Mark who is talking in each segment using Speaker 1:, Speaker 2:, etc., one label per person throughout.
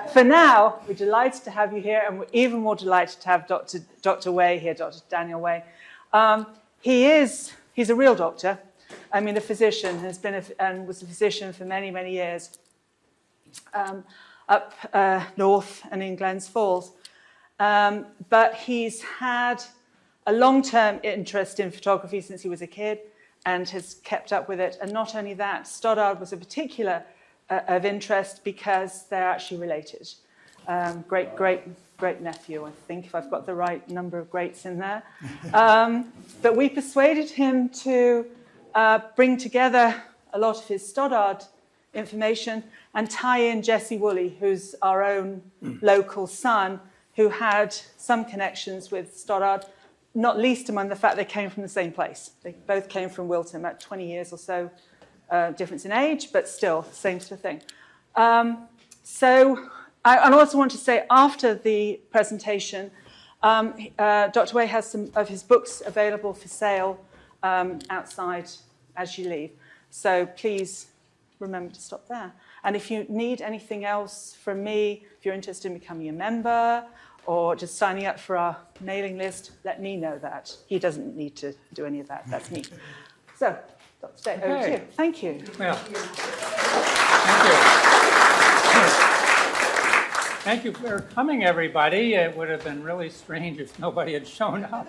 Speaker 1: for now, we're delighted to have you here, and we're even more delighted to have Dr. Way here, Dr. Daniel Way. He's a real doctor. I mean, a physician, and was a physician for many, many years up north and in Glens Falls. But he's had a long-term interest in photography since he was a kid and has kept up with it. And not only that, Stoddard was a particular of interest because they're actually related. Great nephew, I think, if I've got the right number of greats in there. But we persuaded him to bring together a lot of his Stoddard information and tie in Jesse Wooley, who's our own local son, who had some connections with Stoddard, not least among the fact they came from the same place. They both came from Wilton, about 20 years or so difference in age, but still, same sort of thing. So I also want to say, after the presentation, Dr. Way has some of his books available for sale outside as you leave. So please remember to stop there. And if you need anything else from me, if you're interested in becoming a member or just signing up for our mailing list, let me know that. He doesn't need to do any of that. That's me. So, Dr. Day, over to you. Thank you.
Speaker 2: Well, thank you for coming, everybody. It would have been really strange if nobody had shown up.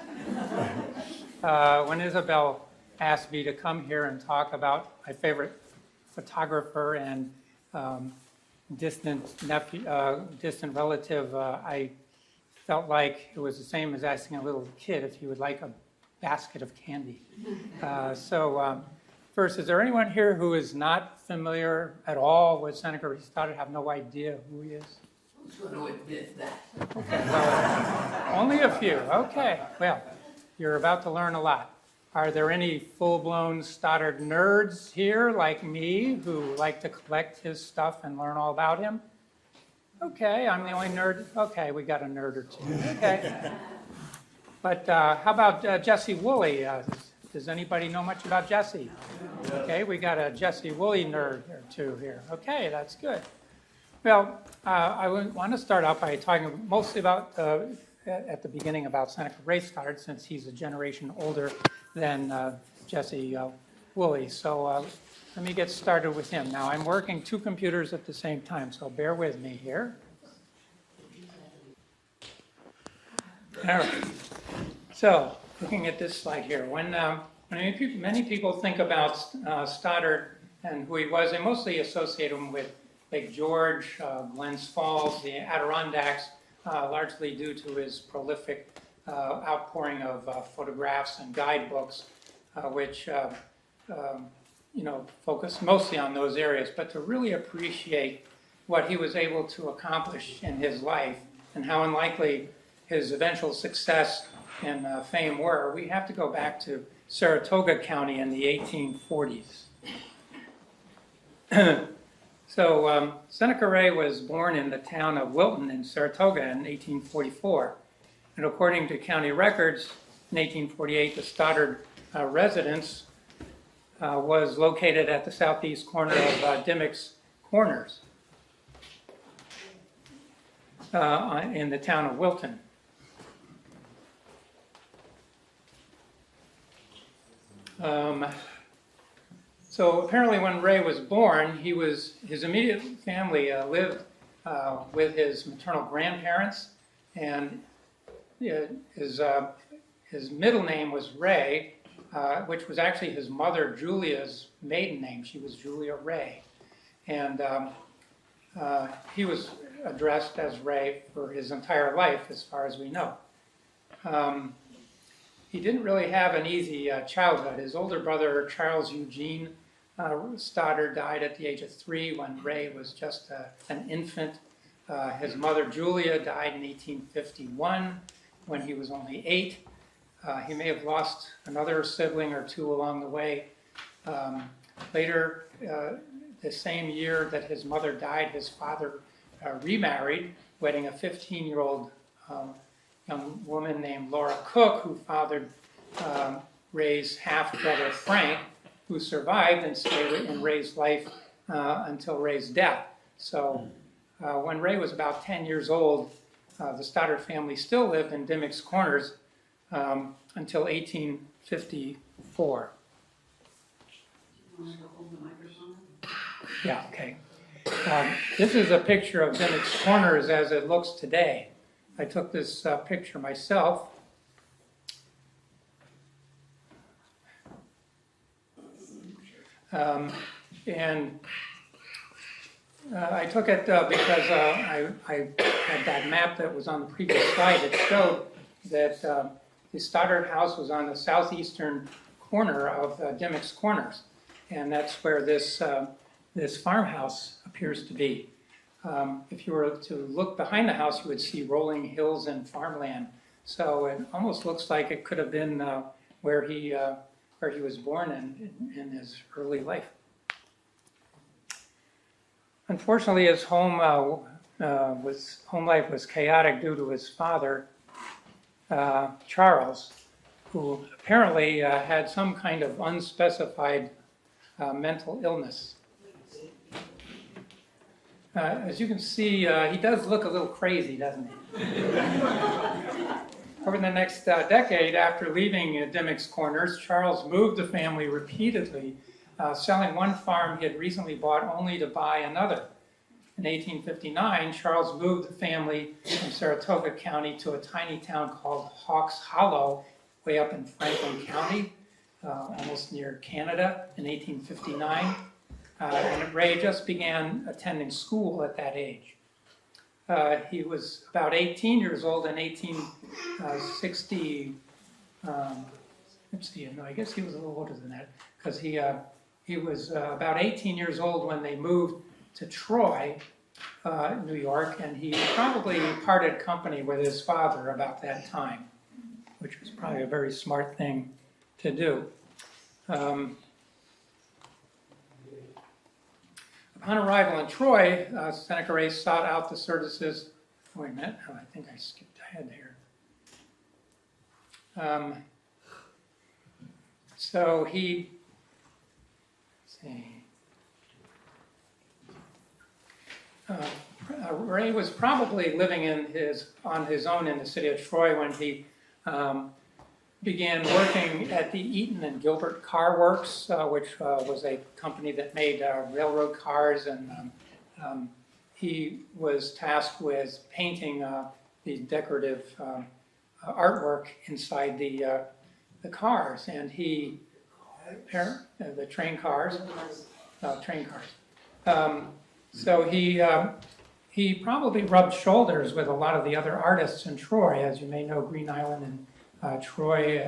Speaker 2: When Isobel asked me to come here and talk about my favorite photographer and distant relative, I felt like it was the same as asking a little kid if he would like a basket of candy. First, is there anyone here who is not familiar at all with Seneca? Or Stoddard, have no idea who he is?
Speaker 3: Who's going to admit that?
Speaker 2: Okay, well, only a few. Okay, well, you're about to learn a lot. Are there any full-blown Stoddard nerds here, like me, who like to collect his stuff and learn all about him? Okay, I'm the only nerd. Okay, we got a nerd or two. Okay. But how about Jesse Wooley? Does anybody know much about Jesse? Okay, we got a Jesse Wooley nerd or two here. Okay, that's good. Well, I want to start out by talking mostly about, at the beginning, about Seneca Ray Stoddard, since he's a generation older than Jesse Wooley. So let me get started with him. Now, I'm working two computers at the same time, so bear with me here. All right. So, looking at this slide here, when many people think about Stoddard and who he was, they mostly associate him with Lake George, Glens Falls, the Adirondacks, largely due to his prolific outpouring of photographs and guidebooks, which focus mostly on those areas. But to really appreciate what he was able to accomplish in his life and how unlikely his eventual success and fame were, we have to go back to Saratoga County in the 1840s. So Seneca Ray was born in the town of Wilton in Saratoga in 1844. And according to county records, in 1848, the Stoddard residence was located at the southeast corner of Dimmock's Corners in the town of Wilton. So apparently when Ray was born, his immediate family lived with his maternal grandparents, and his middle name was Ray, which was actually his mother Julia's maiden name. She was Julia Ray. And he was addressed as Ray for his entire life, as far as we know. He didn't really have an easy childhood. His older brother, Charles Eugene Stoddard, died at the age of 3 when Ray was just an infant. His mother, Julia, died in 1851 when he was only 8. He may have lost another sibling or two along the way. Later, the same year that his mother died, his father remarried, wedding a 15-year-old young woman named Laura Cook, who fathered Ray's half-brother Frank, who survived and stayed in Ray's life until Ray's death. So When Ray was about 10 years old, the Stoddard family still lived in Dimmock's Corners until 1854. Yeah, okay. This is a picture of Dimmock's Corners as it looks today. I took this picture myself. And I took it because I had that map that was on the previous slide that showed that the Stoddard house was on the southeastern corner of Dimmock's Corners, and that's where this farmhouse appears to be. If you were to look behind the house, you would see rolling hills and farmland. So it almost looks like it could have been where he was born in his early life. Unfortunately, his home life was chaotic due to his father, Charles, who apparently had some kind of unspecified mental illness. As you can see, he does look a little crazy, doesn't he? Over the next decade, after leaving Dimmock's Corners, Charles moved the family repeatedly, selling one farm he had recently bought only to buy another. In 1859, Charles moved the family from Saratoga County to a tiny town called Hawks Hollow, way up in Franklin County, almost near Canada, in 1859. And Ray just began attending school at that age. He was about 18 years old in 1860. I guess he was a little older than that, because he was about 18 years old when they moved to Troy, New York, and he probably parted company with his father about that time, which was probably a very smart thing to do. Upon arrival in Troy, Seneca Ray sought out the services. Wait a minute, I think I skipped ahead here. So he, let's see. Ray was probably living on his own in the city of Troy when he began working at the Eaton and Gilbert Car Works, which was a company that made railroad cars, and he was tasked with painting the decorative artwork inside the cars, and the train cars. So he probably rubbed shoulders with a lot of the other artists in Troy. As you may know, Green Island and Troy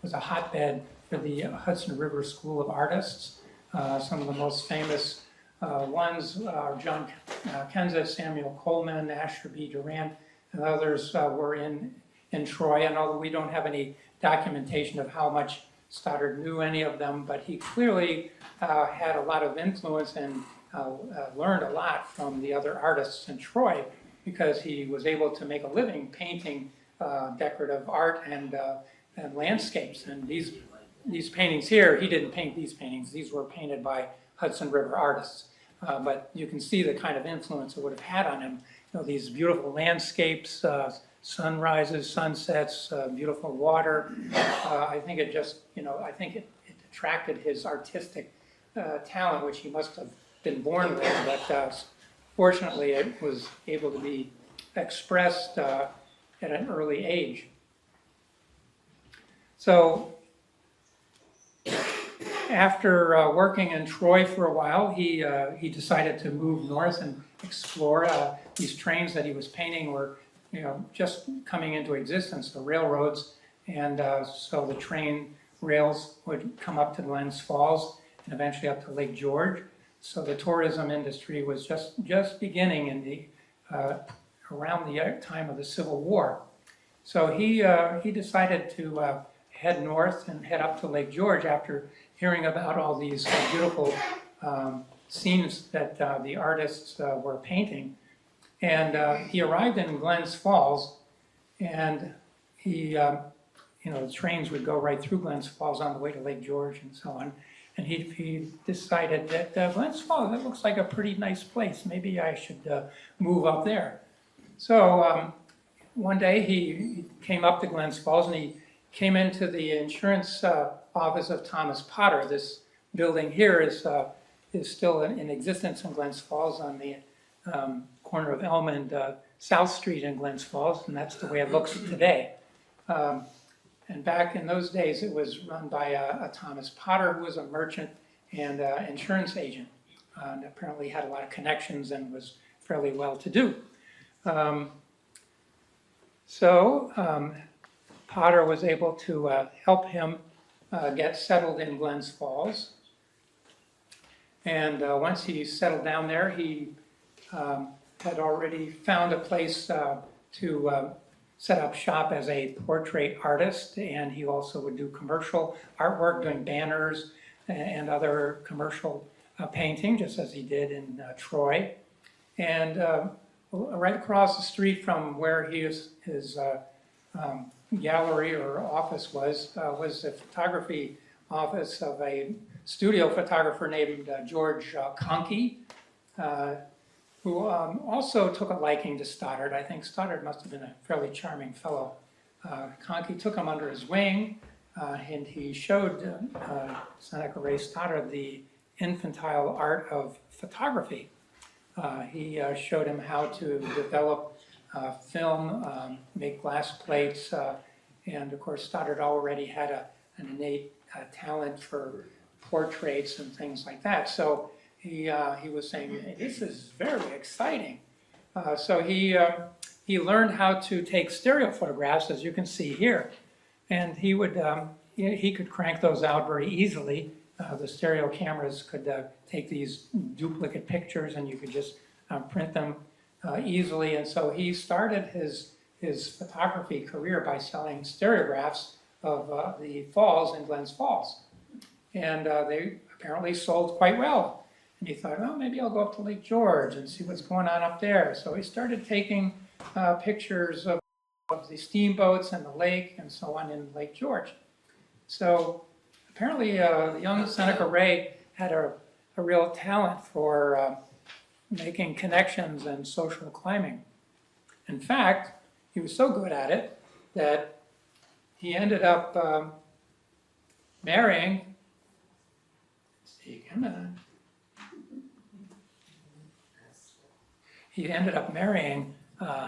Speaker 2: was a hotbed for the Hudson River School of Artists. Some of the most famous ones are John Kenseth, Samuel Coleman, Asher B. Durant, and others were in Troy. And although we don't have any documentation of how much Stoddard knew any of them, but he clearly had a lot of influence and learned a lot from the other artists in Troy, because he was able to make a living painting decorative art and landscapes. And these paintings here, he didn't paint these paintings. These were painted by Hudson River artists. But you can see the kind of influence it would have had on him. You know, these beautiful landscapes, sunrises, sunsets, beautiful water. I think it just, I think it attracted his artistic talent, which he must have been born with, but fortunately it was able to be expressed at an early age. So after working in Troy for a while, he decided to move north and explore. These trains that he was painting were just coming into existence, the railroads, and so the train rails would come up to Glens Falls and eventually up to Lake George. So the tourism industry was just beginning in the around the time of the Civil War. So he decided to head north and head up to Lake George after hearing about all these beautiful scenes that the artists were painting. And he arrived in Glens Falls, and the trains would go right through Glens Falls on the way to Lake George and so on. And he decided that Glens Falls, that looks like a pretty nice place. Maybe I should move up there. So one day he came up to Glens Falls and he came into the insurance office of Thomas Potter. This building here is still in existence in Glens Falls on the corner of Elm and South Street in Glens Falls, and that's the way it looks today. And back in those days, it was run by a Thomas Potter, who was a merchant and insurance agent, and apparently had a lot of connections and was fairly well-to-do. Potter was able to help him get settled in Glens Falls. And once he settled down there, he had already found a place to set up shop as a portrait artist, and he also would do commercial artwork, doing banners and other commercial painting, just as he did in Troy. And right across the street from where his gallery or office was the photography office of a studio photographer named George Conkey, who also took a liking to Stoddard. I think Stoddard must have been a fairly charming fellow. Conkey took him under his wing, and he showed Seneca Ray Stoddard the infantile art of photography. He showed him how to develop film, make glass plates, and of course Stoddard already had an innate talent for portraits and things like that. So he was saying, hey, this is very exciting. So he learned how to take stereo photographs, as you can see here, and he could crank those out very easily. The stereo cameras could take these duplicate pictures, and you could just print them easily. And so he started his photography career by selling stereographs of the falls in Glens Falls, and they apparently sold quite well. And he thought, well, maybe I'll go up to Lake George and see what's going on up there. So he started taking pictures of the steamboats and the lake and so on in Lake George. So apparently the young Seneca Ray had a real talent for making connections and social climbing. In fact, he was so good at it that he ended up marrying,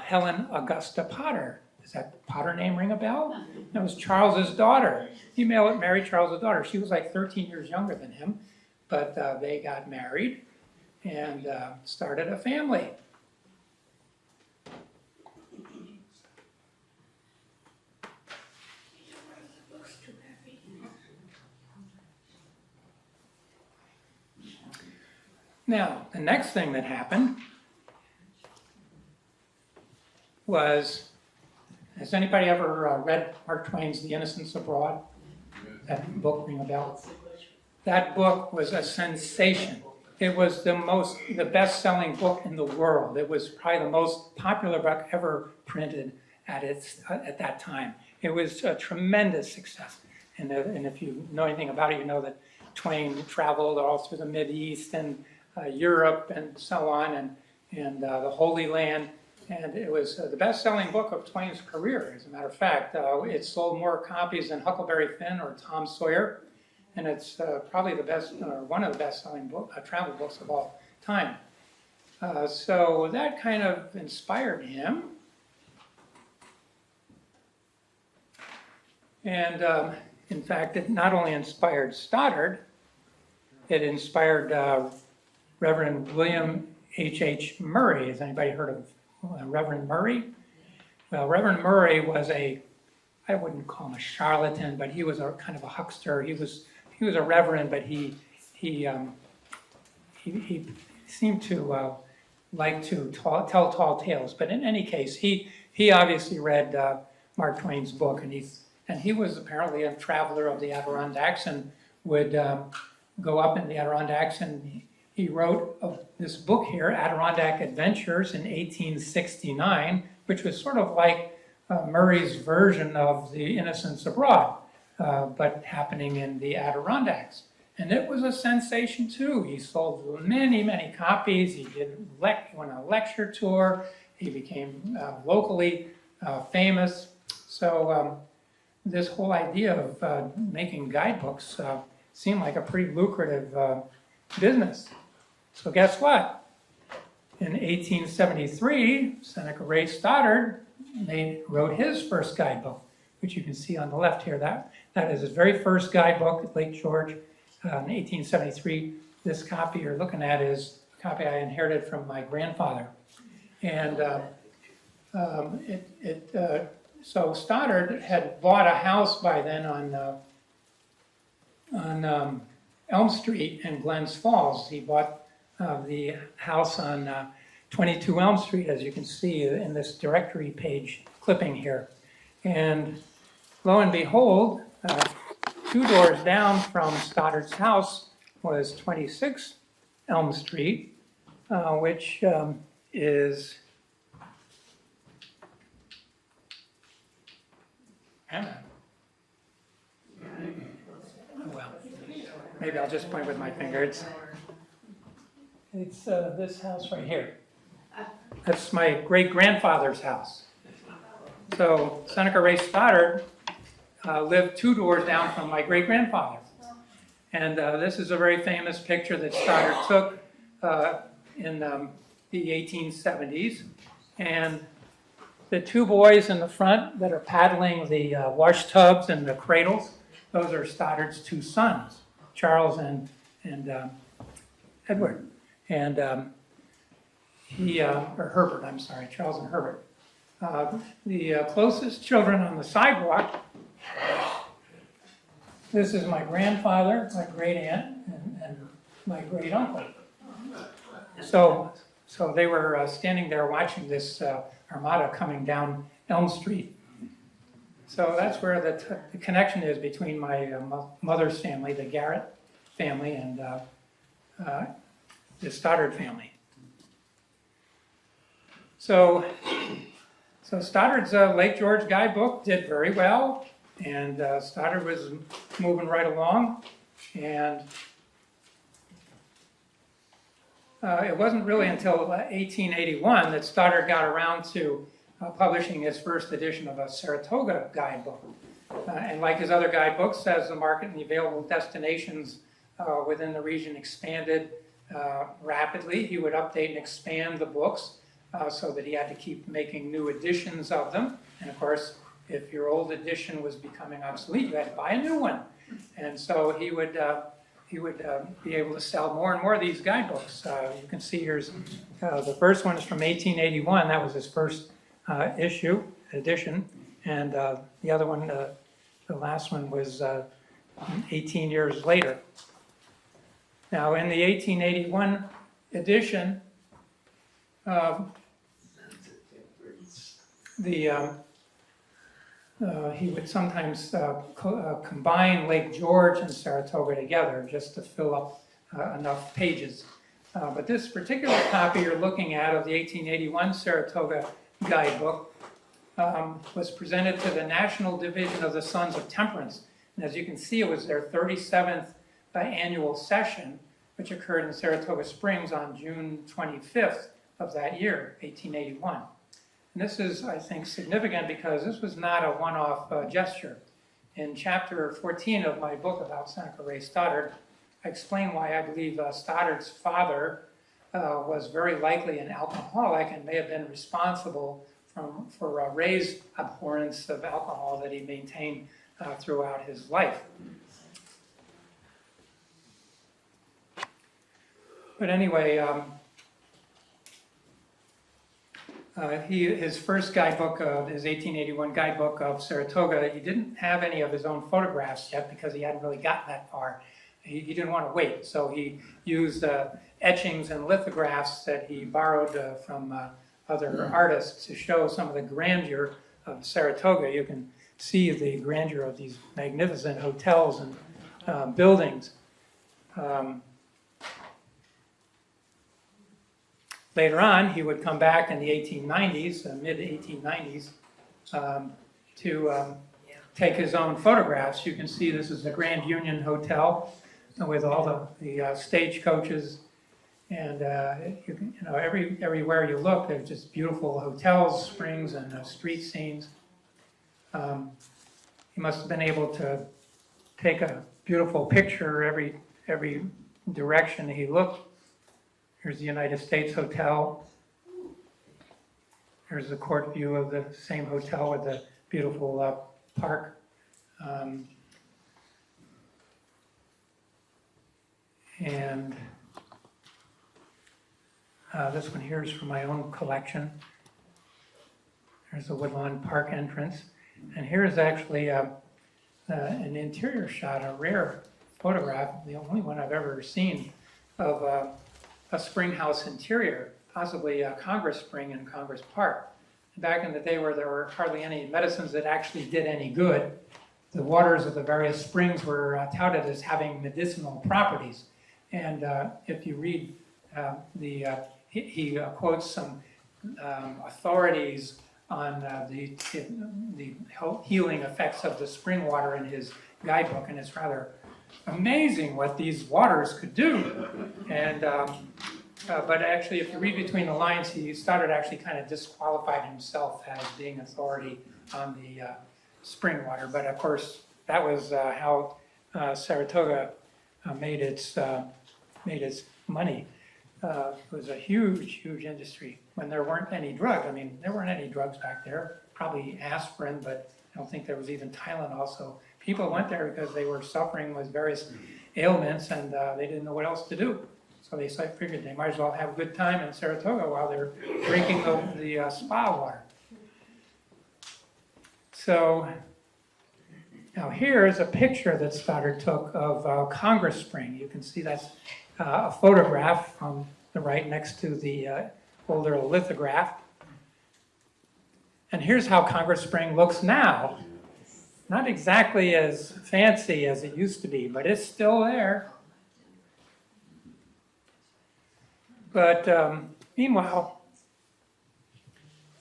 Speaker 2: Helen Augusta Potter. Does that Potter name ring a bell? That was Charles's daughter. He married Charles's daughter. She was like 13 years younger than him, but they got married and started a family. Now, the next thing that happened was, has anybody ever read Mark Twain's The Innocents Abroad? That book ring a bell? That book was a sensation. It was the best-selling book in the world. It was probably the most popular book ever printed at that time. It was a tremendous success. And if you know anything about it, you know that Twain traveled all through the Mideast and Europe and so on, and the Holy Land. And it was the best-selling book of Twain's career, as a matter of fact. It sold more copies than Huckleberry Finn or Tom Sawyer, and it's probably the best, or one of the best-selling travel books of all time. So that kind of inspired him. And in fact, it not only inspired Stoddard, it inspired Reverend William H.H. Murray. Has anybody heard of Reverend Murray? Well, Reverend Murray was I wouldn't call him a charlatan, but he was a kind of a huckster. He was a reverend, but he seemed to like to tell tall tales. But in any case, he obviously read Mark Twain's book, and he was apparently a traveler of the Adirondacks and would go up in the Adirondacks, and he wrote this book here, Adirondack Adventures, in 1869, which was sort of like Murray's version of The Innocents Abroad, but happening in the Adirondacks. And it was a sensation too. He sold many, many copies. He went on a lecture tour. He became locally famous. So this whole idea of making guidebooks seemed like a pretty lucrative business. So guess what? In 1873, Seneca Ray Stoddard wrote his first guidebook, which you can see on the left here. That is his very first guidebook at Lake George in 1873. This copy you're looking at is a copy I inherited from my grandfather. And so Stoddard had bought a house by then on Elm Street in Glens Falls. He bought the house on 22 Elm Street, as you can see in this directory page clipping here. And lo and behold, 2 doors down from Stoddard's house was 26 Elm Street, which is, well, maybe I'll just point with my finger. It's this house right here. That's my great-grandfather's house. So Seneca Ray Stoddard lived 2 doors down from my great-grandfather. And this is a very famous picture that Stoddard took in the 1870s. And the 2 boys in the front that are paddling the wash tubs and the cradles, those are Stoddard's 2 sons, Charles and Edward. And or Herbert, I'm sorry, Charles and Herbert. The closest children on the sidewalk, this is my grandfather, my great aunt, and my great uncle. So they were standing there watching this armada coming down Elm Street. So that's where the connection is between my mother's family, the Garrett family, and the Stoddard family. So Stoddard's Lake George guidebook did very well, and Stoddard was moving right along. And it wasn't really until 1881 that Stoddard got around to publishing his first edition of a Saratoga guidebook. And like his other guidebooks, as the market and the available destinations within the region expanded rapidly, he would update and expand the books so that he had to keep making new editions of them. And of course, if your old edition was becoming obsolete, you had to buy a new one. And so he would be able to sell more and more of these guidebooks. You can see here's the first one is from 1881. That was his first edition. And the other one, the last one, was 18 years later. Now, in the 1881 edition, he would sometimes combine Lake George and Saratoga together just to fill up enough pages. But this particular copy you're looking at of the 1881 Saratoga guidebook was presented to the National Division of the Sons of Temperance. And as you can see, it was their 37th annual session, which occurred in Saratoga Springs on June 25th of that year, 1881. And this is, I think, significant because this was not a one-off gesture. In chapter 14 of my book about Seneca Ray Stoddard, I explain why I believe Stoddard's father was very likely an alcoholic and may have been responsible for Ray's abhorrence of alcohol that he maintained throughout his life. But anyway, his first guidebook, his 1881 guidebook of Saratoga, he didn't have any of his own photographs yet because he hadn't really gotten that far. He didn't want to wait, so he used etchings and lithographs that he borrowed from other artists to show some of the grandeur of Saratoga. You can see the grandeur of these magnificent hotels and buildings. Later on, he would come back in the 1890s, mid-1890s, to take his own photographs. You can see this is the Grand Union Hotel with all the stagecoaches, and everywhere you look, there's just beautiful hotels, springs, and street scenes. He must have been able to take a beautiful picture every direction he looked. Here's the United States Hotel. Here's the court view of the same hotel with the beautiful park. And this one here is from my own collection. There's the Woodlawn Park entrance. And here is actually an interior shot, a rare photograph, the only one I've ever seen, of a spring house interior, possibly a Congress spring in Congress Park. Back in the day where there were hardly any medicines that actually did any good, the waters of the various springs were touted as having medicinal properties. And if you read he quotes some authorities on the healing effects of the spring water in his guidebook, and it's rather amazing what these waters could do. And but actually, if you read between the lines, Stoddard actually kind of disqualified himself as being authority on the spring water. But of course, that was how Saratoga made its money. It was a huge industry when there weren't any drugs. I mean, there weren't any drugs back there, probably aspirin, but I don't think there was even Tylenol. So people went there because they were suffering with various ailments and they didn't know what else to do. So they figured they might as well have a good time in Saratoga while they're drinking the spa water. So now here is a picture that Stoddard took of Congress Spring. You can see that's a photograph on the right next to the older lithograph. And here's how Congress Spring looks now. Not exactly as fancy as it used to be, but it's still there. But meanwhile,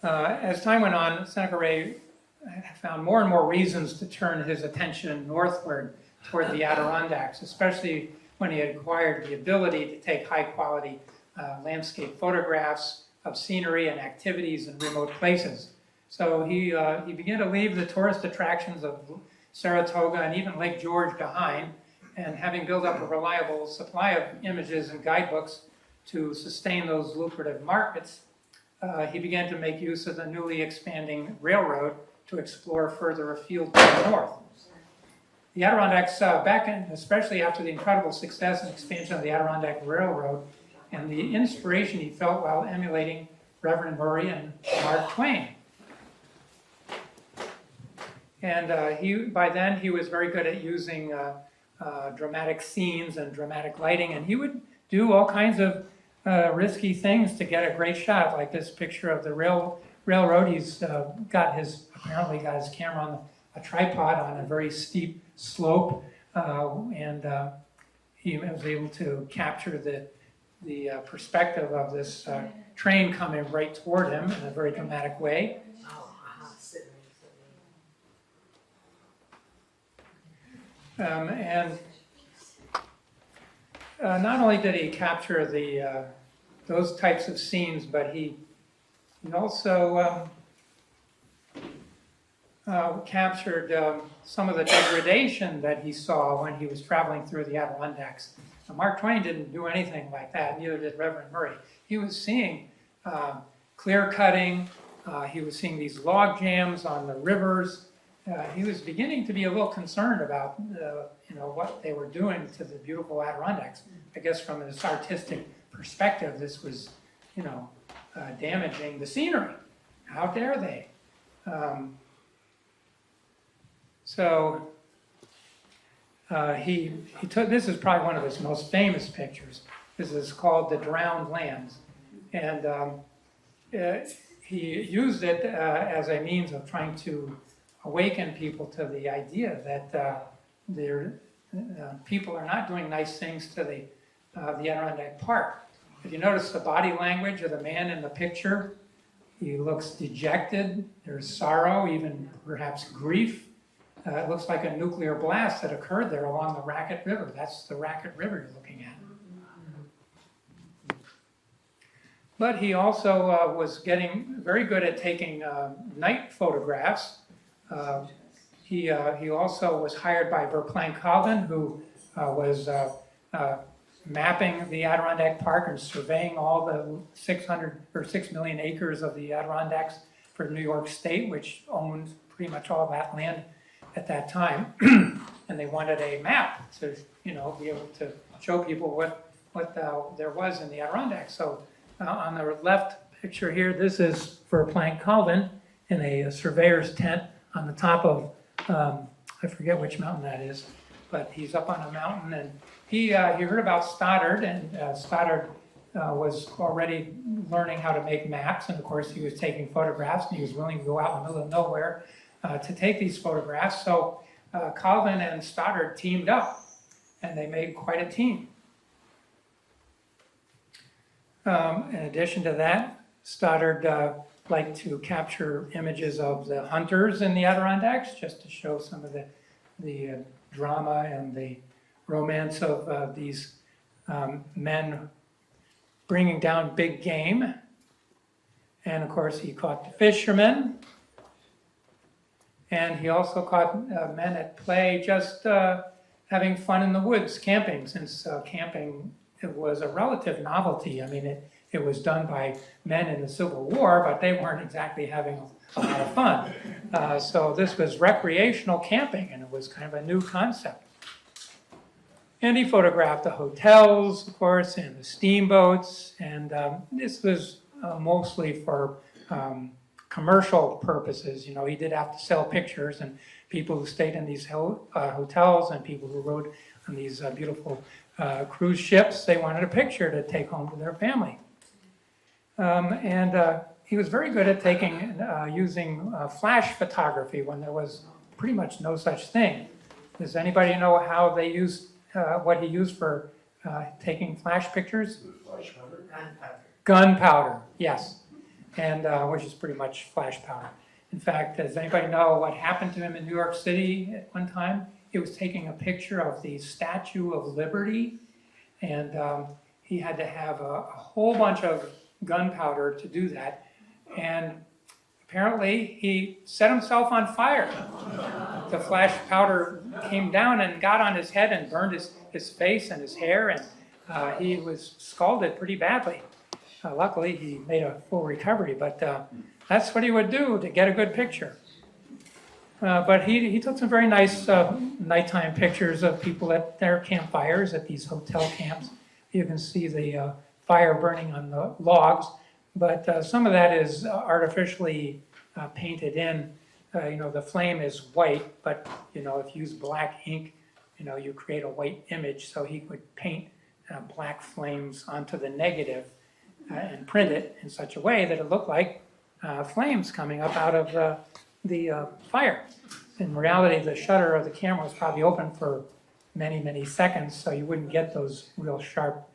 Speaker 2: as time went on, Seneca Ray found more and more reasons to turn his attention northward toward the Adirondacks, especially when he had acquired the ability to take high-quality landscape photographs of scenery and activities in remote places. So he began to leave the tourist attractions of Saratoga and even Lake George behind, and having built up a reliable supply of images and guidebooks to sustain those lucrative markets, he began to make use of the newly expanding railroad to explore further afield to the north. The Adirondacks, especially after the incredible success and expansion of the Adirondack Railroad, and the inspiration he felt while emulating Reverend Murray and Mark Twain. And by then he was very good at using dramatic scenes and dramatic lighting, and he would do all kinds of risky things to get a great shot, like this picture of the railroad. He's apparently got his camera on a tripod on a very steep slope, and he was able to capture the perspective of this train coming right toward him in a very dramatic way. And not only did he capture those types of scenes, but he also captured some of the degradation that he saw when he was traveling through the Adirondacks. Now, Mark Twain didn't do anything like that, neither did Reverend Murray. He was seeing clear cutting, he was seeing these log jams on the rivers. He was beginning to be a little concerned about what they were doing to the beautiful Adirondacks. I guess from this artistic perspective, this was damaging the scenery. How dare they? So he took, this is probably one of his most famous pictures. This is called The Drowned Lands. And he used it as a means of trying to awaken people to the idea that people are not doing nice things to the Adirondack Park. If you notice the body language of the man in the picture, he looks dejected. There's sorrow, even perhaps grief. it looks like a nuclear blast that occurred there along the Racket River. That's the Racket River you're looking at. But he also was getting very good at taking night photographs. He also was hired by Verplanck Colvin, who was mapping the Adirondack Park and surveying all the 6 million acres of the Adirondacks for New York State, which owned pretty much all that land at that time. And they wanted a map to, be able to show people what there was in the Adirondacks. So on the left picture here, this is Verplanck Colvin in a surveyor's tent on the top of, I forget which mountain that is, but he's up on a mountain, and he heard about Stoddard, and Stoddard was already learning how to make maps, and of course he was taking photographs, and he was willing to go out in the middle of nowhere to take these photographs. So Colvin and Stoddard teamed up, and they made quite a team. In addition to that, Stoddard liked to capture images of the hunters in the Adirondacks, just to show some of the drama and the romance of these men bringing down big game. And of course, he caught the fishermen. And he also caught men at play just having fun in the woods, camping, since camping it was a relative novelty. I mean, it was done by men in the Civil War, but they weren't exactly having a lot of fun. So this was recreational camping, and it was kind of a new concept. And he photographed the hotels, of course, and the steamboats, and this was mostly for commercial purposes. He did have to sell pictures, and people who stayed in these hotels and people who rode on these beautiful cruise ships, they wanted a picture to take home to their family. And he was very good at using flash photography when there was pretty much no such thing. Does anybody know how they used, what he used for taking flash pictures?
Speaker 3: Flash powder? Gunpowder.
Speaker 2: Gunpowder, yes. And which is pretty much flash powder. In fact, does anybody know what happened to him in New York City at one time? He was taking a picture of the Statue of Liberty, and he had to have a whole bunch of gunpowder to do that. And apparently he set himself on fire. The flash powder came down and got on his head and burned his face and his hair, and he was scalded pretty badly. Luckily, he made a full recovery, but that's what he would do to get a good picture. But he took some very nice nighttime pictures of people at their campfires at these hotel camps. You can see the fire burning on the logs, but some of that is artificially painted in. The flame is white, but if you use black ink, you create a white image. So he would paint black flames onto the negative and print it in such a way that it looked like flames coming up out of the fire. In reality, the shutter of the camera was probably open for many, many seconds, so you wouldn't get those real sharp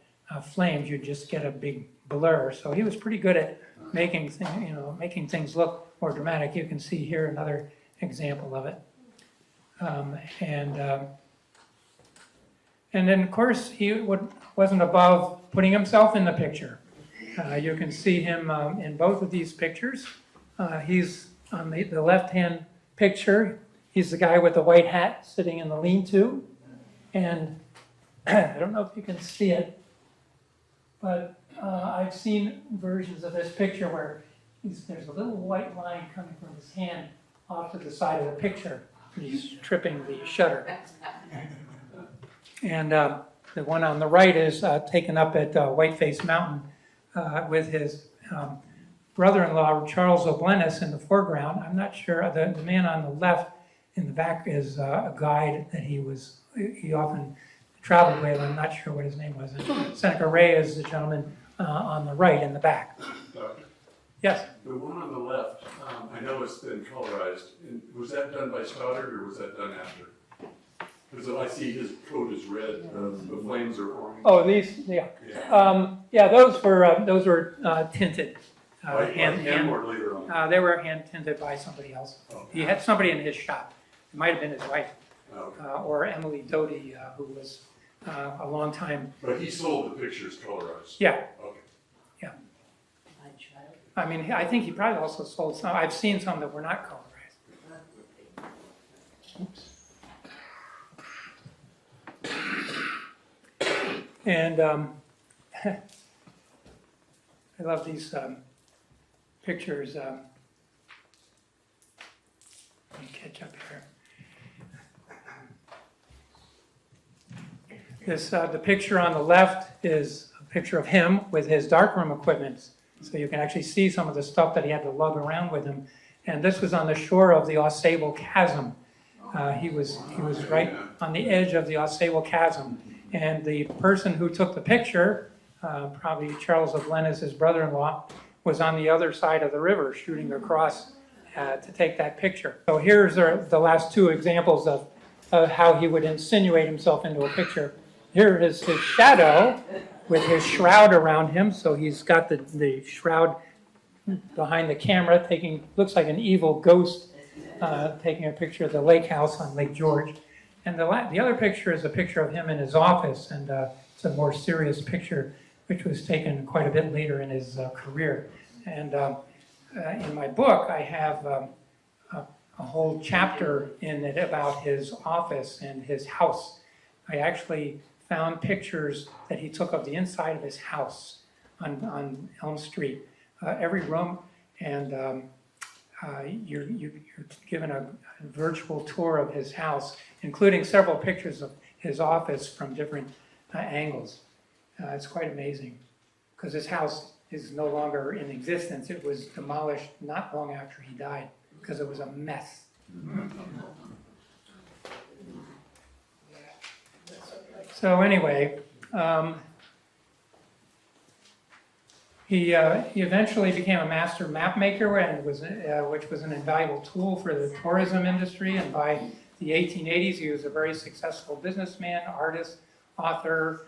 Speaker 2: flames. You'd just get a big blur. So he was pretty good at making things look more dramatic. You can see here another example of it. And then, of course, he wasn't above putting himself in the picture. You can see him in both of these pictures. He's on the left-hand picture. He's the guy with the white hat sitting in the lean-to. And I don't know if you can see it, but I've seen versions of this picture where there's a little white line coming from his hand off to the side of the picture. He's tripping the shutter. And the one on the right is taken up at Whiteface Mountain with his brother-in-law, Charles O'Blennis, in the foreground. I'm not sure. The man on the left in the back is a guide that he often traveled with. I'm not sure what his name was. And Seneca Ray is the gentleman on the right in the back. Yes?
Speaker 4: The one on the left, I know it's been colorized. Was that done by Stoddard or was that done after? Because I see his coat is red, the flames are orange.
Speaker 2: Oh, these, yeah. Those were tinted.
Speaker 4: Hand or later on?
Speaker 2: They were hand tinted by somebody else.
Speaker 4: Oh.
Speaker 2: He had somebody in his shop It might have been his wife,
Speaker 4: Okay.
Speaker 2: or Emily Doty, who was a long time.
Speaker 4: But he sold the pictures colorized?
Speaker 2: Yeah,
Speaker 4: Okay.
Speaker 2: yeah. I mean, I think he probably also sold some. I've seen some that were not colorized. Oops. And I love these pictures. Let me catch up here. The picture on the left is a picture of him with his darkroom equipment. So you can actually see some of the stuff that he had to lug around with him. And this was on the shore of the Isobel Chasm. He was right on the edge of the Isobel Chasm. And the person who took the picture, probably Charles of Glenn is his brother-in-law, was on the other side of the river shooting across to take that picture. So here's the last two examples of how he would insinuate himself into a picture. Here is his shadow with his shroud around him. So he's got the shroud behind the camera, looks like an evil ghost taking a picture of the lake house on Lake George. And the other picture is a picture of him in his office, and it's a more serious picture, which was taken quite a bit later in his career. And in my book, I have a whole chapter in it about his office and his house. I actually found pictures that he took of the inside of his house on Elm Street, every room, and you're given a virtual tour of his house, including several pictures of his office from different angles. It's quite amazing, because his house is no longer in existence. It was demolished not long after he died, because it was a mess. So anyway, he eventually became a master map maker, and which was an invaluable tool for the tourism industry. And by the 1880s, he was a very successful businessman, artist, author,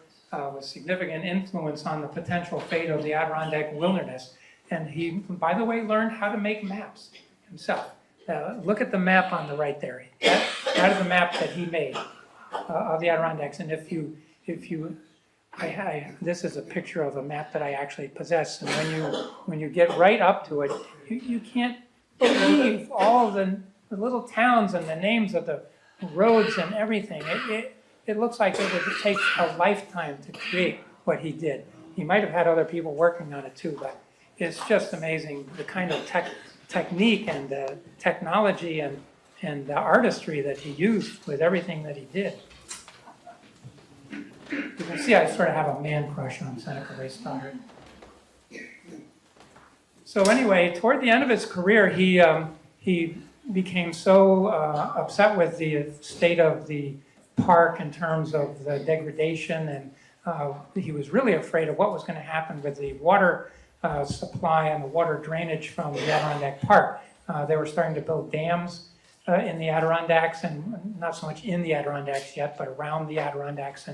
Speaker 2: with significant influence on the potential fate of the Adirondack wilderness. And he, by the way, learned how to make maps himself. Look at the map on the right there. That is the map that he made of the Adirondacks. And this is a picture of a map that I actually possess. And when you get right up to it, you can't believe all the little towns and the names of the roads and everything. It looks like it would take a lifetime to create what he did. He might have had other people working on it too, but it's just amazing the kind of technique and technology and the artistry that he used with everything that he did. You can see I sort of have a man crush on Seneca Ray Stoddard. So anyway, toward the end of his career, he became so upset with the state of the park in terms of the degradation, and he was really afraid of what was going to happen with the water supply and the water drainage from the Adirondack Park. They were starting to build dams in the Adirondacks, and not so much in the Adirondacks yet, but around the Adirondacks,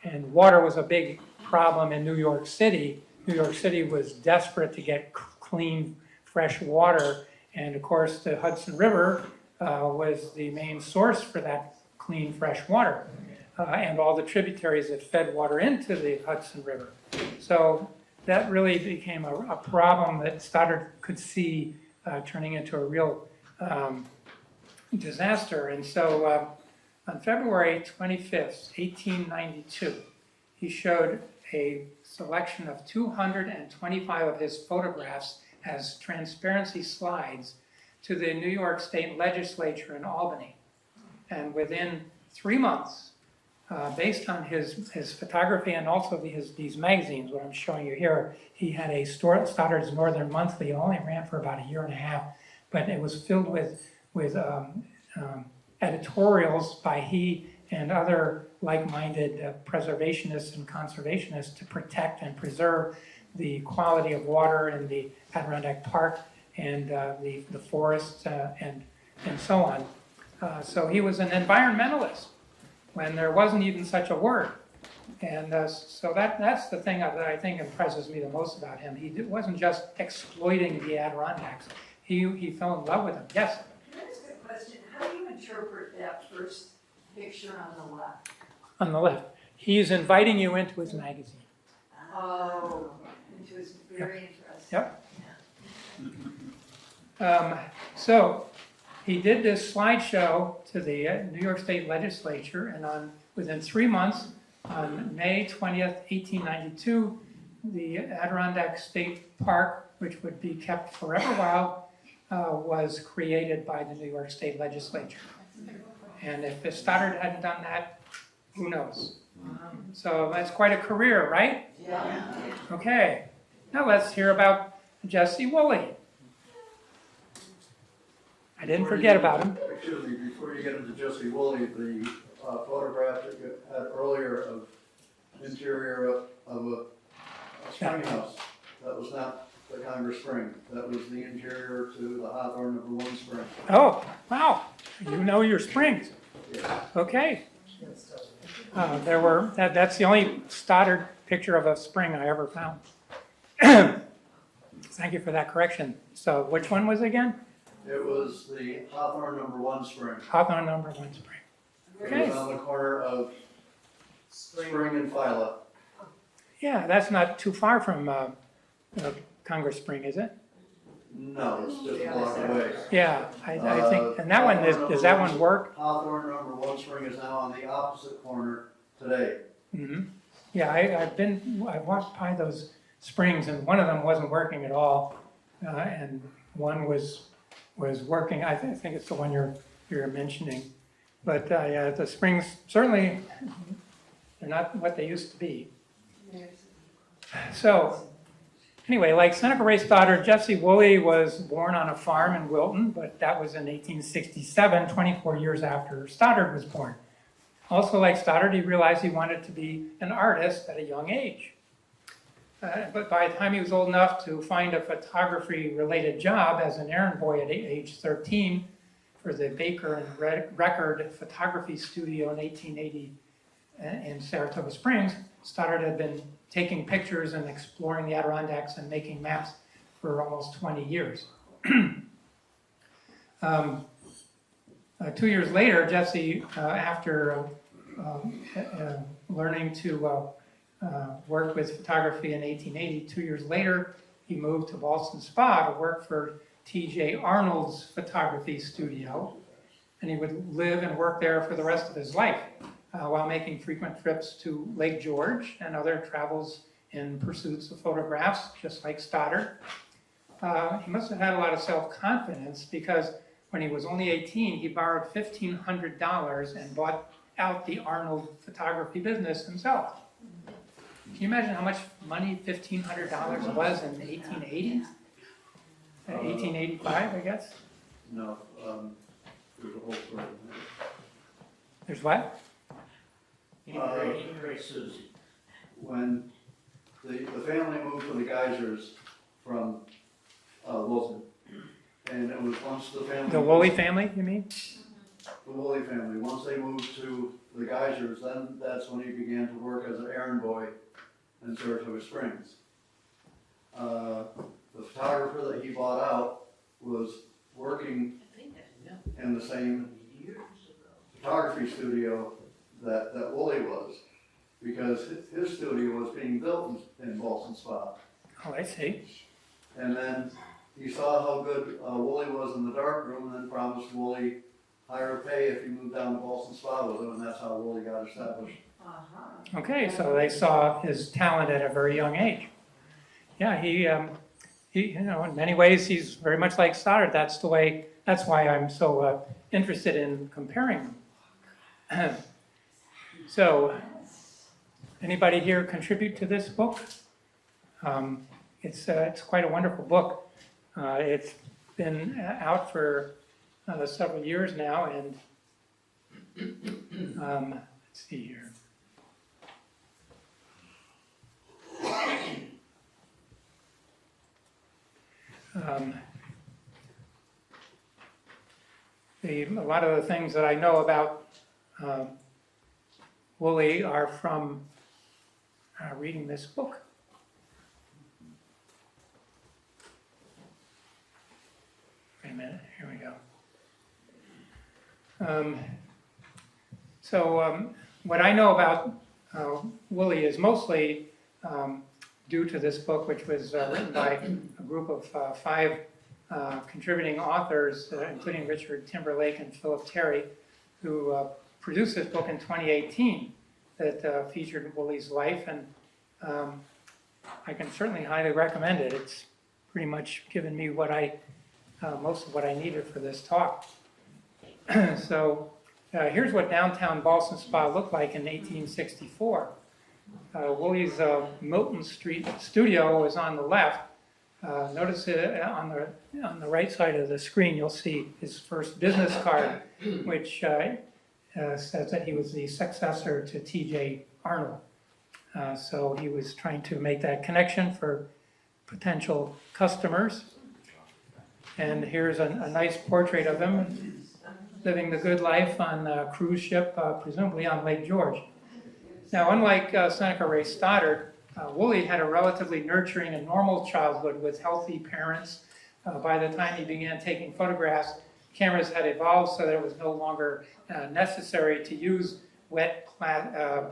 Speaker 2: and water was a big problem in New York City. New York City was desperate to get clean, fresh water, and of course the Hudson River was the main source for that clean, fresh water, and all the tributaries that fed water into the Hudson River. So that really became a problem that Stoddard could see turning into a real disaster. And so on February 25th, 1892, he showed a selection of 225 of his photographs as transparency slides to the New York State Legislature in Albany. And within 3 months, based on his photography and also these magazines, what I'm showing you here, he had a Stoddard's Northern Monthly. It only ran for about a year and a half, but it was filled with editorials by he and other like-minded preservationists and conservationists to protect and preserve the quality of water in the Adirondack Park and the forests and so on. So he was an environmentalist when there wasn't even such a word. And so that's the thing that I think impresses me the most about him. He wasn't just exploiting the Adirondacks. He fell in love with them. Yes?
Speaker 5: Can I ask a question? How do you interpret
Speaker 3: first picture on the left.
Speaker 2: On the left. He's inviting you into his magazine.
Speaker 3: Oh, it was very interesting.
Speaker 2: Yep. So he did this slideshow to the New York State Legislature, and within 3 months, on May 20th, 1892, the Adirondack State Park, which would be kept forever wild, was created by the New York State Legislature. And if Stoddard hadn't done that, who knows? So that's quite a career, right?
Speaker 3: Yeah.
Speaker 2: Okay, now let's hear about Jesse Wooley. I didn't forget about him.
Speaker 5: Excuse me, before you get into Jesse Wooley, the photograph that you had earlier of interior of a spring house, that was not the Congress Spring. That was the interior to the Hawthorne #1 spring.
Speaker 2: Oh, wow, you know your springs.
Speaker 5: Yeah.
Speaker 2: Okay. That's the only Stoddard picture of a spring I ever found. Thank you for that correction. So which one was it again?
Speaker 5: It was the Hawthorne #1 spring.
Speaker 2: Hawthorne #1 spring.
Speaker 5: It
Speaker 2: Okay.
Speaker 5: was on the corner of Spring and Phila.
Speaker 2: Yeah, that's not too far from Congress Spring, is it?
Speaker 5: No, it's just a block away.
Speaker 2: Yeah, I think, and that one, does that one work?
Speaker 5: Hawthorne #1 spring is now on the opposite corner today.
Speaker 2: Mm-hmm. Yeah, I walked by those springs, and one of them wasn't working at all, and one was working. I think it's the one you're mentioning. But yeah, the springs certainly they're not what they used to be. So anyway, like Seneca Ray Stoddard, Jesse Wooley was born on a farm in Wilton, but that was in 1867, 24 years after Stoddard was born. Also, like Stoddard, he realized he wanted to be an artist at a young age. But by the time he was old enough to find a photography-related job as an errand boy at age 13 for the Baker and Record Photography Studio in 1880 in Saratoga Springs, Stoddard had been taking pictures and exploring the Adirondacks and making maps for almost 20 years. 2 years later, Jesse, after learning to work with photography in 1880, 2 years later, he moved to Ballston Spa to work for T.J. Arnold's photography studio, and he would live and work there for the rest of his life while making frequent trips to Lake George and other travels in pursuits of photographs, just like Stoddard. He must have had a lot of self-confidence because when he was only 18, he borrowed $1,500 and bought out the Arnold photography business himself. Can you imagine how much money $1,500 was in the 1880s? 1885, I guess?
Speaker 5: No, there's a whole story.
Speaker 2: There's what?
Speaker 5: When the family moved to the Geysers from Wilton, and it was once the family...
Speaker 2: The Wooley family, you mean?
Speaker 5: The Wooley family. Once they moved to the Geysers, then that's when he began to work as an errand boy in Saratoga Springs. The photographer that he bought out was working in the same photography studio that Wooley was, because his studio was being built in Ballston Spa.
Speaker 2: Oh, I see.
Speaker 5: And then he saw how good Wooley was in the darkroom, and then promised Wooley higher pay if he moved down to Ballston Spa with him, and that's how Wooley got established.
Speaker 2: Okay, so they saw his talent at a very young age. Yeah, he you know, in many ways, he's very much like Stoddard. That's why I'm so interested in comparing them. So, anybody here contribute to this book? It's quite a wonderful book. It's been out for several years now, and let's see here. A lot of the things that I know about Wooley are from reading this book. Wait a minute, here we go. So what I know about Wooley is mostly due to this book, which was written by a group of 5 contributing authors, including Richard Timberlake and Philip Terry, who produced this book in 2018 that featured Wooley's life, and I can certainly highly recommend it. It's pretty much given me what most of what I needed for this talk. So here's what downtown Ballston Spa looked like in 1864. Wooley's Milton Street studio is on the left. Notice on the right side of the screen, you'll see his first business card, which says that he was the successor to T.J. Arnold. So he was trying to make that connection for potential customers. And here's a nice portrait of him living the good life on a cruise ship, presumably on Lake George. Now, unlike Seneca Ray Stoddard, Wooley had a relatively nurturing and normal childhood with healthy parents. By the time he began taking photographs, cameras had evolved so that it was no longer necessary to use wet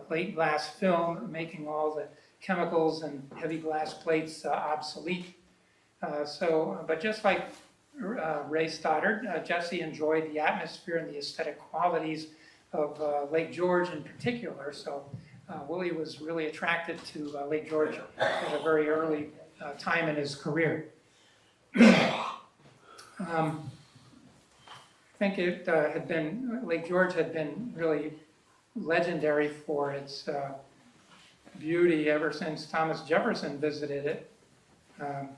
Speaker 2: plate glass film, making all the chemicals and heavy glass plates obsolete. But just like Ray Stoddard, Jesse enjoyed the atmosphere and the aesthetic qualities of Lake George in particular. So Wooley was really attracted to Lake George at a very early time in his career. I think Lake George had been really legendary for its beauty ever since Thomas Jefferson visited it. Let's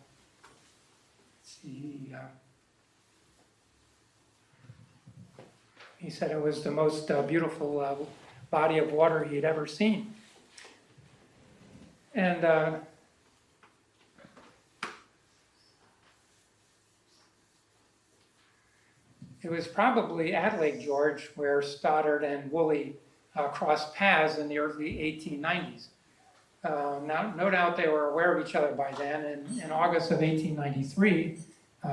Speaker 2: see. He said it was the most beautiful body of water he had ever seen. And it was probably at Lake George where Stoddard and Wooley crossed paths in the early 1890s. Now, no doubt they were aware of each other by then, and in August of 1893,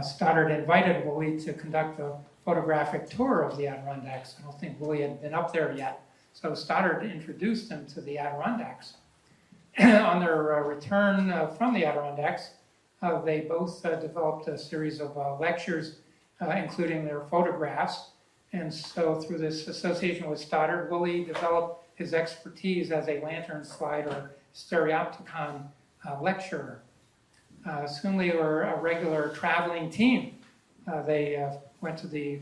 Speaker 2: Stoddard invited Wooley to conduct a photographic tour of the Adirondacks. I don't think Wooley had been up there yet, so Stoddard introduced him to the Adirondacks. On their return from the Adirondacks, they both developed a series of lectures, including their photographs. And so through this association with Stoddard, Wooley developed his expertise as a lantern slide or stereopticon lecturer. Soon they were a regular traveling team. They went to the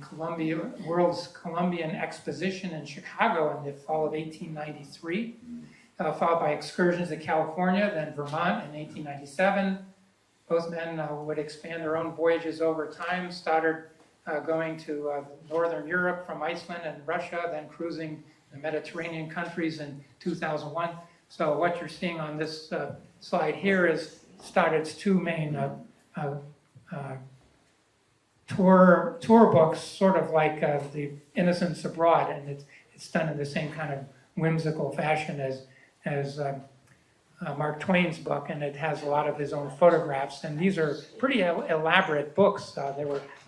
Speaker 2: World's Columbian Exposition in Chicago in the fall of 1893, followed by excursions to California, then Vermont in 1897. Both men would expand their own voyages over time. Stoddard going to Northern Europe from Iceland and Russia, then cruising the Mediterranean countries in 2001. So what you're seeing on this slide here is Stoddard's 2 main tour books, sort of like the Innocents Abroad, and it's done in the same kind of whimsical fashion as Mark Twain's book, and it has a lot of his own photographs. And these are pretty elaborate books.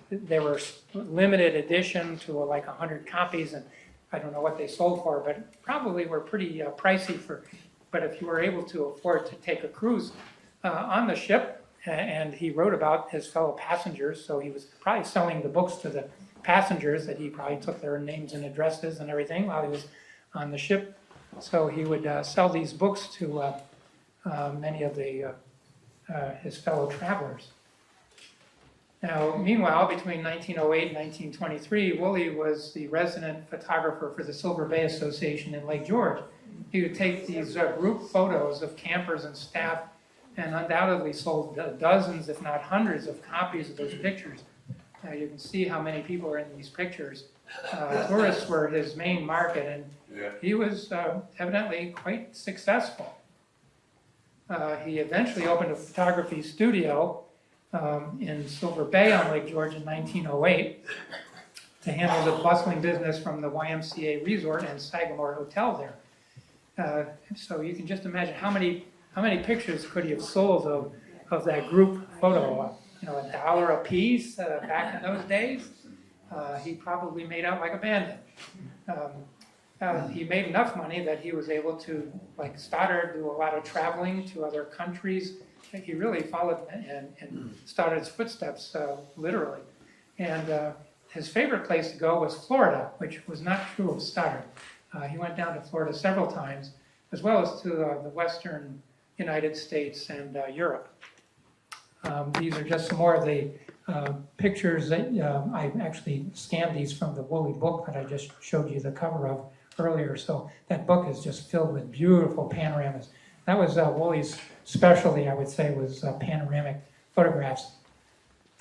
Speaker 2: They were limited edition to like 100 copies, and I don't know what they sold for, but probably were pretty pricey but if you were able to afford to take a cruise on the ship, and he wrote about his fellow passengers, so he was probably selling the books to the passengers, that he probably took their names and addresses and everything while he was on the ship. So he would sell these books to many of his fellow travelers. Now, meanwhile, between 1908 and 1923, Wooley was the resident photographer for the Silver Bay Association in Lake George. He would take these group photos of campers and staff, and undoubtedly sold dozens, if not hundreds, of copies of those pictures. You can see how many people are in these pictures. Tourists were his main market, and he was evidently quite successful. He eventually opened a photography studio in Silver Bay on Lake George in 1908 to handle the bustling business from the YMCA Resort and Sagamore Hotel there. So you can just imagine how many pictures could he have sold of that group photo? $1 a piece back in those days. He probably made out like a bandit. he made enough money that he was able to, like Stoddard, do a lot of traveling to other countries. He really followed in Stoddard's footsteps, literally. And his favorite place to go was Florida, which was not true of Stoddard. He went down to Florida several times, as well as to the western United States and Europe. These are just some more of the pictures that I actually scanned these from the Wooley book that I just showed you the cover of earlier. So that book is just filled with beautiful panoramas. That was Wooley's specialty, I would say, was panoramic photographs.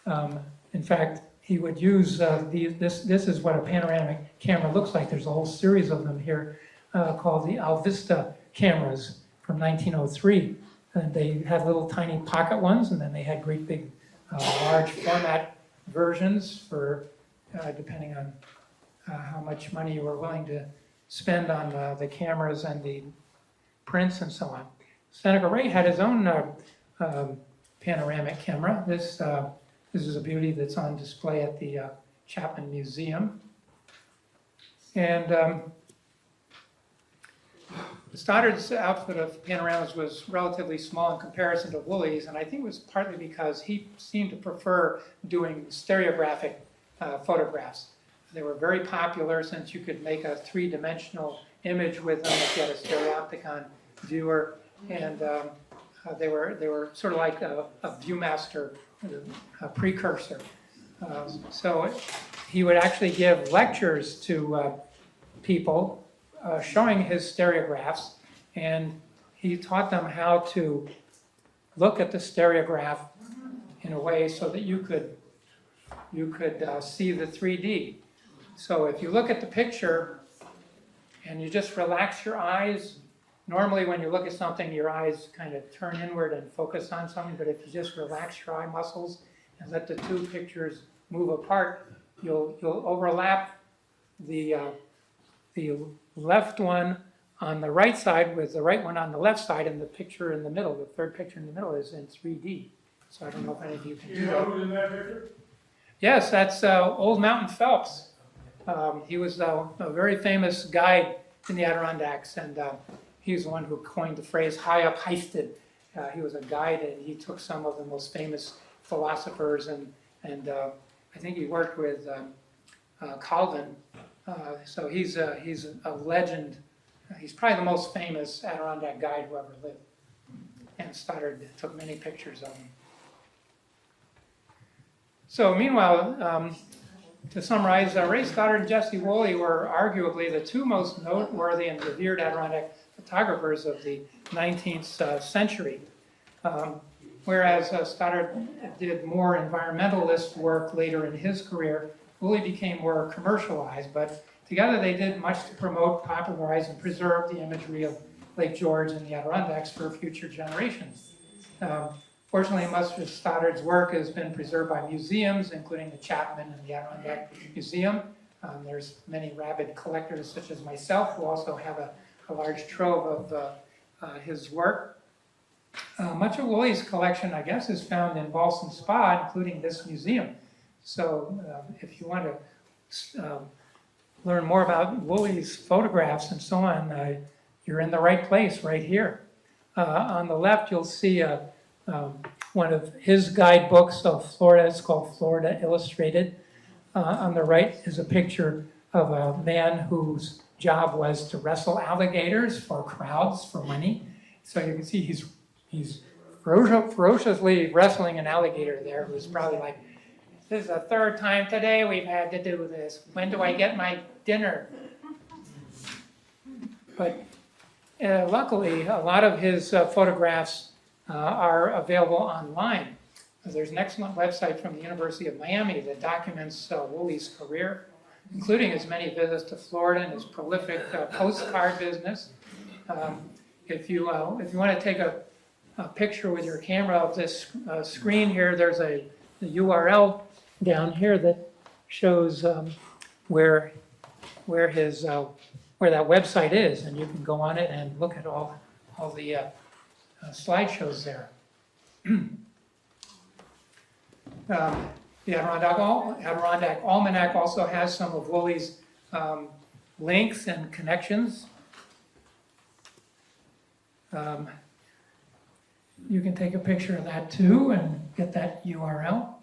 Speaker 2: In fact, he would use this is what a panoramic camera looks like. There's a whole series of them here called the Alvista cameras from 1903. And they had little tiny pocket ones, and then they had great big large format versions for depending on how much money you were willing to spend on the cameras and the prints and so on. Seneca Ray had his own panoramic camera. This is a beauty that's on display at the Chapman Museum. And Stoddard's output of panoramas was relatively small in comparison to Wooley's, and I think it was partly because he seemed to prefer doing stereographic photographs. They were very popular since you could make a three-dimensional image with them if you had a stereopticon viewer, and they were sort of like a Viewmaster, a precursor. So he would actually give lectures to people showing his stereographs, and he taught them how to look at the stereograph in a way so that you could see the 3D. So if you look at the picture and you just relax your eyes, normally when you look at something, your eyes kind of turn inward and focus on something, but if you just relax your eye muscles and let the two pictures move apart, you'll overlap the left one on the right side with the right one on the left side, and the picture in the middle, the third picture in the middle, is in 3D. So I don't know if any of you can do that.
Speaker 6: You know who's in that picture?
Speaker 2: Yes, that's Old Mountain Phelps. He was a very famous guide in the Adirondacks, and he's the one who coined the phrase high up heisted. He was a guide, and he took some of the most famous philosophers, and I think he worked with Calvin. So he's a legend. He's probably the most famous Adirondack guide who ever lived. And Stoddard took many pictures of him. So meanwhile, to summarize, Ray Stoddard and Jesse Wooley were arguably the two most noteworthy and revered Adirondack photographers of the 19th century. Whereas Stoddard did more environmentalist work later in his career, Wooley became more commercialized, but together they did much to promote, popularize, and preserve the imagery of Lake George and the Adirondacks for future generations. Fortunately, much of Stoddard's work has been preserved by museums, including the Chapman and the Adirondack Museum. There's many rabid collectors, such as myself, who also have a large trove of his work. Much of Wooley's collection, I guess, is found in Ballston Spa, including this museum. So if you want to learn more about Wooley's photographs and so on, you're in the right place right here. On the left, you'll see one of his guidebooks of Florida. It's called Florida Illustrated. On the right is a picture of a man whose job was to wrestle alligators for crowds for money. So you can see he's ferociously wrestling an alligator there, who's probably like, "This is the third time today we've had to do this. When do I get my dinner?" But luckily, a lot of his photographs are available online. There's an excellent website from the University of Miami that documents Wooley's career, including his many visits to Florida and his prolific postcard business. If you want to take a picture with your camera of this screen here, there's the URL down here that shows where that website is, and you can go on it and look at all the slideshows there. The Adirondack Almanac also has some of Wooley's links and connections. You can take a picture of that too and get that URL.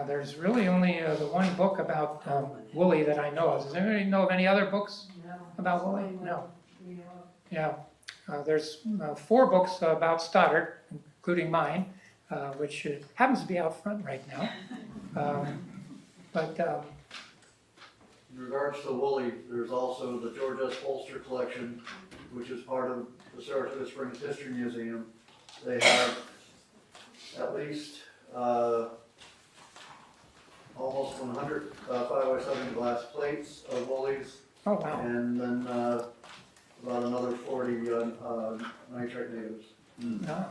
Speaker 2: There's really only the one book about Wooley that I know of. Does anybody know of any other books about Wooley? No. Yeah. There's 4 books about Stoddard, including mine, which happens to be out front right now.
Speaker 5: In regards to Wooley, there's also the George S. Bolster collection, which is part of the Saratoga Springs History Museum. They have at least almost 100 5x7 glass plates of Wooley's.
Speaker 2: Oh, wow.
Speaker 5: And then about another 40 nitrate natives.
Speaker 2: No.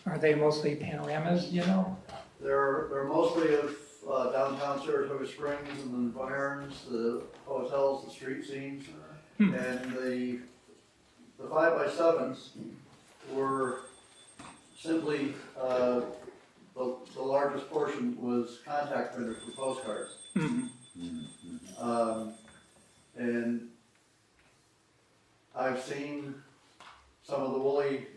Speaker 2: Are they mostly panoramas, you know?
Speaker 5: They're mostly of downtown Saratoga Springs and the environs, the hotels, the street scenes. And the 5x7s were simply, the largest portion was contact printers for postcards. And I've seen some of the Wooley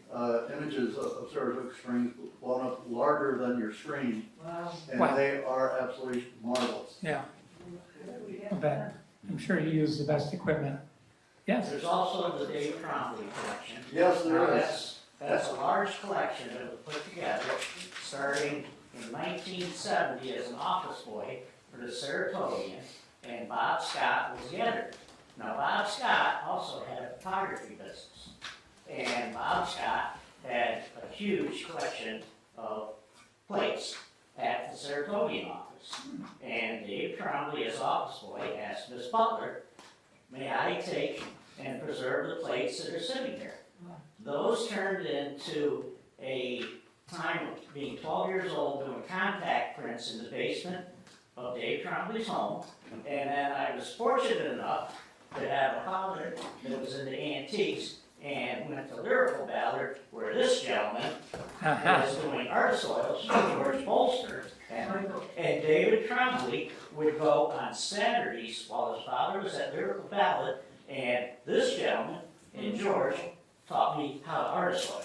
Speaker 5: images of Saratoga Springs blown up larger than your screen.
Speaker 3: Wow.
Speaker 5: And
Speaker 2: Wow.
Speaker 5: they are absolutely marvelous.
Speaker 2: Yeah. I bet. I'm sure you use the best equipment. Yes.
Speaker 6: There's also the Dave Trombley collection.
Speaker 5: Yes, there
Speaker 6: Now,
Speaker 5: is.
Speaker 6: That's a large collection that was put together starting in 1970 as an office boy for the Saratogian, and Bob Scott was the editor. Now, Bob Scott also had a photography business, and Bob Scott had a huge collection of plates at the Saratogian office. And Dave Trombley, as office boy, asked Miss Butler, may I take and preserve the plates that are sitting there? Those turned into a time of being 12 years old doing contact prints in the basement of Dave Trombley's home. And then I was fortunate enough to have a father that was into antiques and went to Lyrical Ballard, where this gentleman was doing art soils for George Bolster. And David Trombley would go on Saturdays while his father was at Lyrical Ballad, and this gentleman and George taught me how to art soil.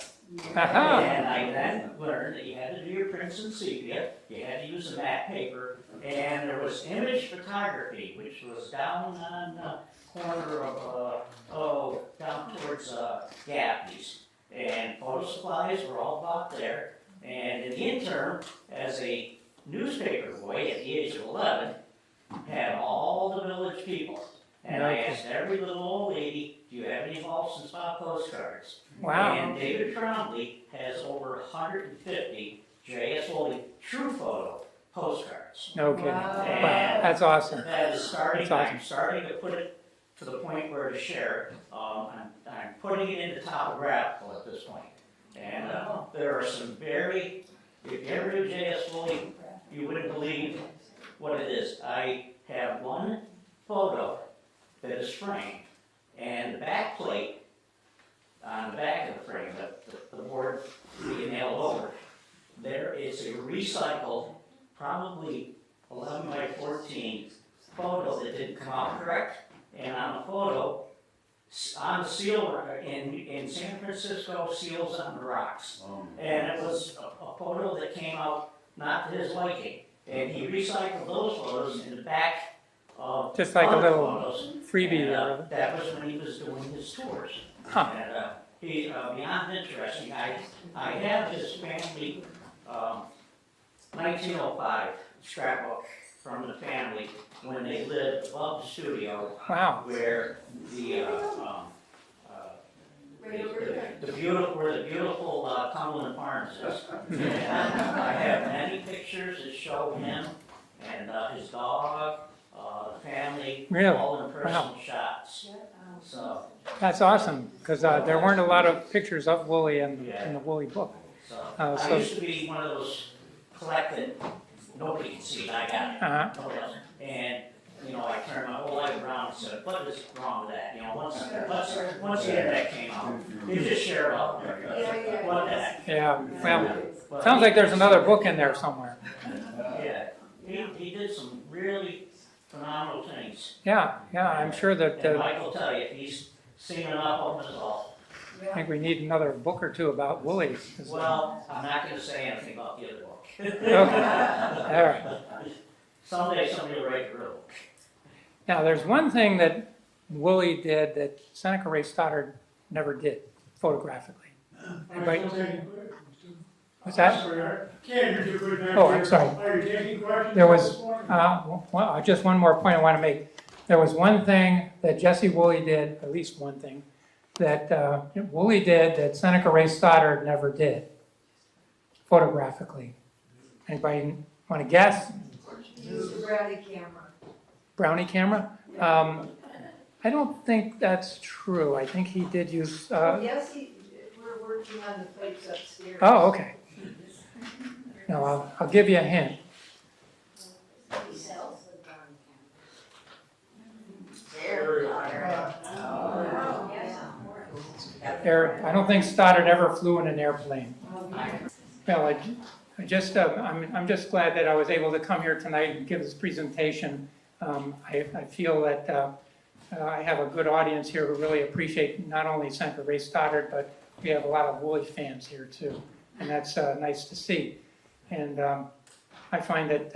Speaker 6: And I then learned that you had to do your prints in sepia, you had to use a matte paper, and there was image photography, which was down on the corner of, down towards Gaffney's. And photo supplies were all bought there. And in the interim, as a newspaper boy at the age of 11, had all the village people. And I asked every little old lady, do you have any Ballston Spa postcards?
Speaker 2: Wow.
Speaker 6: And David Trombley has over 150 J.S. Wooley True Photo postcards.
Speaker 2: No kidding.
Speaker 3: Wow.
Speaker 2: Wow. That's awesome.
Speaker 6: That is starting,
Speaker 2: That's awesome.
Speaker 6: I'm starting to put it to the point where to share it. I'm putting it into topographical at this point. And there are some very, if you ever do J.S. Wooley, you wouldn't believe what it is. I have one photo that is framed, and the back plate on the back of the frame, the board you nailed over, there is a recycled, probably 11 by 14 photo that didn't come out correct. And on the photo, on the seal in San Francisco, seals on the rocks. And it was a photo that came out not to his liking. And he recycled those photos in the back of
Speaker 2: Just like a
Speaker 6: other
Speaker 2: little
Speaker 6: photos.
Speaker 2: freebie
Speaker 6: And,
Speaker 2: or whatever.
Speaker 6: that was when he was doing his tours.
Speaker 2: Huh.
Speaker 6: And he, beyond interesting, I have his family 1905 scrapbook from the family when they lived above the studio.
Speaker 2: Wow.
Speaker 6: Where the beautiful Cumberland Farms is. And I have many pictures that show him and his dog, the family,
Speaker 2: Really?
Speaker 6: all in personal
Speaker 2: Wow.
Speaker 6: shots. So,
Speaker 2: That's awesome, because there weren't a lot of pictures of Wooley in the Wooley book.
Speaker 6: I
Speaker 2: So-
Speaker 6: used to be one of those collected, nobody can see, I got it. Nobody else. And, you know, I turned my whole life around and said, what is wrong with that? You know, once the internet came out, you just share it all. What the heck?
Speaker 2: Yeah, well, sounds like there's another book in there somewhere.
Speaker 6: Yeah, he did some really phenomenal things.
Speaker 2: Yeah, I'm sure that,
Speaker 6: And Mike will tell you, he's seen enough of it all.
Speaker 2: I think we need another book or two about Wooley.
Speaker 6: Well, I'm not gonna say anything about the other book.
Speaker 2: Okay, all right.
Speaker 6: Someday somebody will write the real book.
Speaker 2: Now, there's one thing that Wooley did that Seneca Ray Stoddard never did, photographically. Anybody? What's that? Oh, I'm sorry. There was, well, just one more point I want to make. There was one thing that Jesse Wooley did, at least one thing, that Wooley did that Seneca Ray Stoddard never did, photographically. Anybody want to guess?
Speaker 3: Use the Brownie camera.
Speaker 2: Brownie camera? I don't think that's true. I think he did use...
Speaker 3: Yes, we're working on the plates upstairs.
Speaker 2: Oh, okay. No, I'll give you a hint.
Speaker 3: He sells the Brownie camera.
Speaker 2: I don't think Stoddard ever flew in an airplane. Well, I'm just glad that I was able to come here tonight and give this presentation. I feel that I have a good audience here who really appreciate not only Seneca Ray Stoddard, but we have a lot of Wooley fans here too, and that's nice to see. And I find it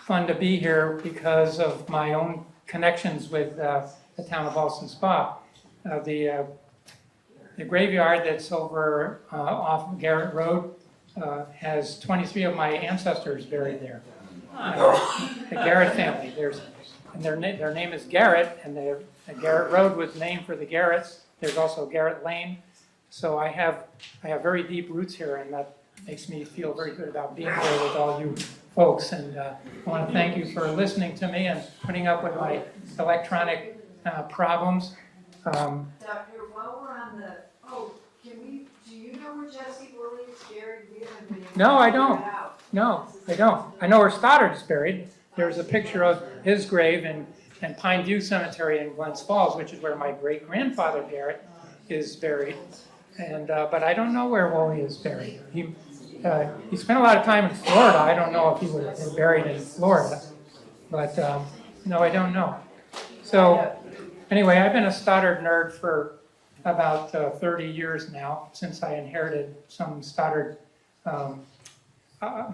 Speaker 2: fun to be here because of my own connections with the town of Ballston Spa. The graveyard that's over off Garrett Road has 23 of my ancestors buried there. The Garrett family. And their name is Garrett, and the Garrett Road was named for the Garretts. There's also Garrett Lane. So I have very deep roots here, and that makes me feel very good about being here with all you folks. And I want to thank you for listening to me and putting up with my electronic problems.
Speaker 3: Doctor, while we're on the, do you know where Jesse Wooley is buried? We haven't been able to
Speaker 2: No, I
Speaker 3: figure
Speaker 2: don't.
Speaker 3: it out.
Speaker 2: No, I don't. I know where Stoddard is buried. There's a picture of his grave in Pine View Cemetery in Glens Falls, which is where my great-grandfather Garrett is buried. And but I don't know where Wooley is buried. He spent a lot of time in Florida. I don't know if he was buried in Florida, but no, I don't know. So anyway, I've been a Stoddard nerd for about 30 years now, since I inherited some Stoddard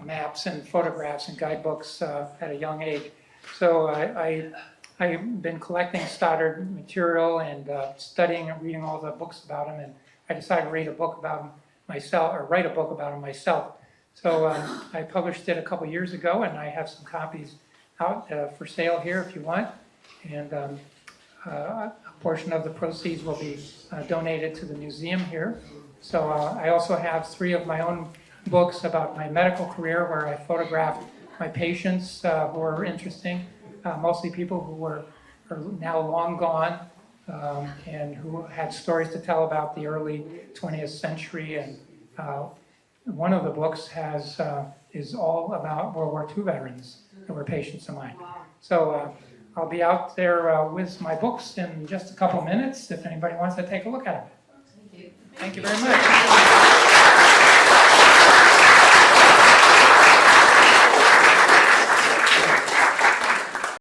Speaker 2: maps and photographs and guidebooks at a young age. So I've been collecting Stoddard material and studying and reading all the books about him, and I decided to read a book about him myself, or write a book about him myself. So I published it a couple years ago, and I have some copies out for sale here if you want. And a portion of the proceeds will be donated to the museum here. So I also have 3 of my own books about my medical career, where I photographed my patients who are interesting, mostly people who are now long gone, and who had stories to tell about the early 20th century. And one of the books is all about World War II veterans who were patients of mine. So I'll be out there with my books in just a couple minutes if anybody wants to take a look at them. Thank you very much.